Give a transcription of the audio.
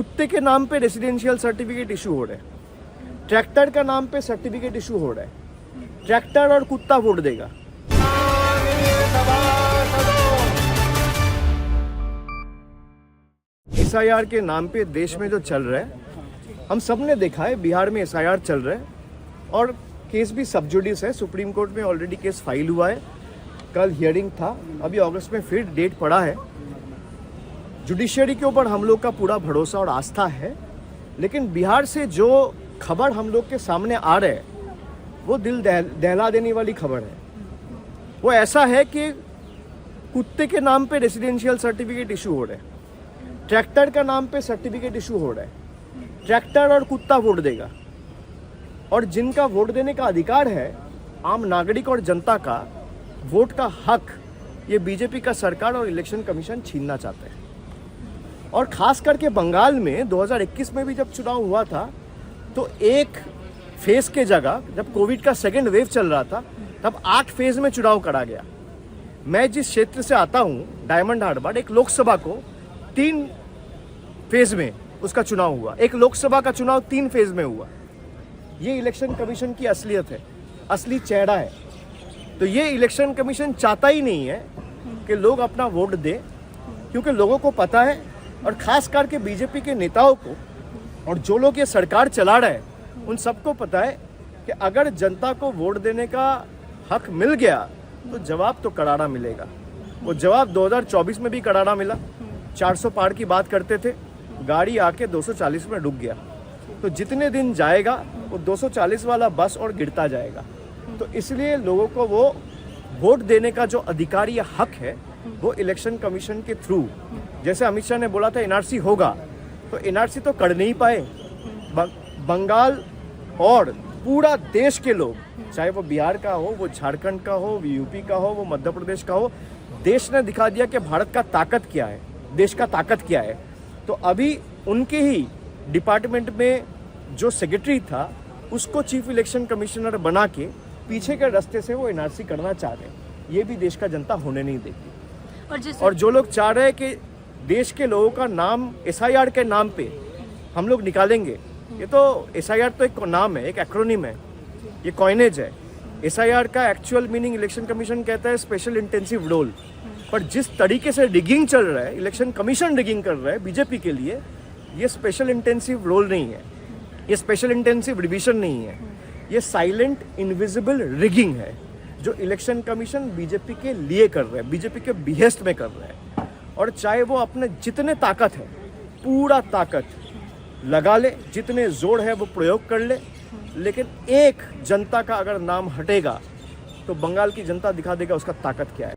कुत्ते के नाम पे रेसिडेंशियल सर्टिफिकेट इशू हो रहे हैं, ट्रैक्टर का नाम पे सर्टिफिकेट इशू हो रहा है। ट्रैक्टर और कुत्ता वोट देगा। एसआईआर के नाम पे देश में जो चल रहा है, हम सब ने देखा है। बिहार में एसआईआर चल रहा है और केस भी सब जुडिस है। सुप्रीम कोर्ट में ऑलरेडी केस फाइल हुआ है, कल हियरिंग था, अभी अगस्त में फिर डेट पड़ा है। जुडिशरी के ऊपर हम लोग का पूरा भरोसा और आस्था है, लेकिन बिहार से जो खबर हम लोग के सामने आ रहा है वो दिल दहला देने वाली खबर है। वो ऐसा है कि कुत्ते के नाम पे रेसिडेंशियल सर्टिफिकेट इशू हो रहे हैं, ट्रैक्टर का नाम पे सर्टिफिकेट इशू हो रहा है। ट्रैक्टर और कुत्ता वोट देगा, और जिनका वोट देने का अधिकार है, आम नागरिक और जनता का वोट का हक, ये बीजेपी का सरकार और इलेक्शन कमीशन छीनना चाहते हैं। और खास करके बंगाल में 2021 में भी जब चुनाव हुआ था, तो एक फेज के जगह, जब कोविड का सेकेंड वेव चल रहा था, तब 8 फेज में चुनाव करा गया। मैं जिस क्षेत्र से आता हूँ, डायमंड हार्बर, एक लोकसभा को 3 फेज में उसका चुनाव हुआ। एक लोकसभा का चुनाव 3 फेज में हुआ। ये इलेक्शन कमीशन की असलियत है, असली चेहरा है। तो ये इलेक्शन कमीशन चाहता ही नहीं है कि लोग अपना वोट दें, क्योंकि लोगों को पता है, और खास करके बीजेपी के नेताओं को और जो लोग ये सरकार चला रहे हैं, उन सबको पता है कि अगर जनता को वोट देने का हक मिल गया तो जवाब तो करारा मिलेगा। वो जवाब 2024 में भी करारा मिला। 400 पार की बात करते थे, गाड़ी आके 240 में रुक गया। तो जितने दिन जाएगा वो 240 वाला बस और गिरता जाएगा। तो इसलिए लोगों को वो वोट देने का जो अधिकार या हक है, वो इलेक्शन कमीशन के थ्रू, जैसे अमित शाह ने बोला था एनआरसी होगा, तो एनआरसी तो कर नहीं पाए। बंगाल और पूरा देश के लोग, चाहे वो बिहार का हो, वो झारखंड का हो, वो यूपी का हो, वो मध्य प्रदेश का हो, देश ने दिखा दिया कि भारत का ताकत क्या है, देश का ताकत क्या है। तो अभी उनके ही डिपार्टमेंट में जो सेक्रेटरी था, उसको चीफ इलेक्शन कमिश्नर बना के पीछे के रास्ते से वो एनआरसी करना चाह रहे हैं। ये भी देश का जनता होने नहीं देगी। और जो लोग चाह रहे हैं कि देश के लोगों का नाम एसआईआर के नाम पे हम लोग निकालेंगे, ये तो एसआईआर तो एक नाम है, एक एक्रोनिम है, ये कॉइनेज है। एसआईआर का एक्चुअल मीनिंग इलेक्शन कमीशन कहता है स्पेशल इंटेंसिव रोल। पर जिस तरीके से रिगिंग चल रहा है, इलेक्शन कमीशन रिगिंग कर रहा है बीजेपी के लिए, ये स्पेशल इंटेंसिव रोल नहीं है, ये स्पेशल इंटेंसिव रिविजन नहीं है, ये साइलेंट इनविजिबल रिगिंग है जो इलेक्शन कमीशन बीजेपी के लिए कर रहा है, बीजेपी के बिहेस्ट में कर रहा है। और चाहे वो अपने जितने ताकत है, पूरा ताकत लगा ले, जितने जोड़ है वो प्रयोग कर ले, लेकिन एक जनता का अगर नाम हटेगा तो बंगाल की जनता दिखा देगा उसका ताकत क्या है।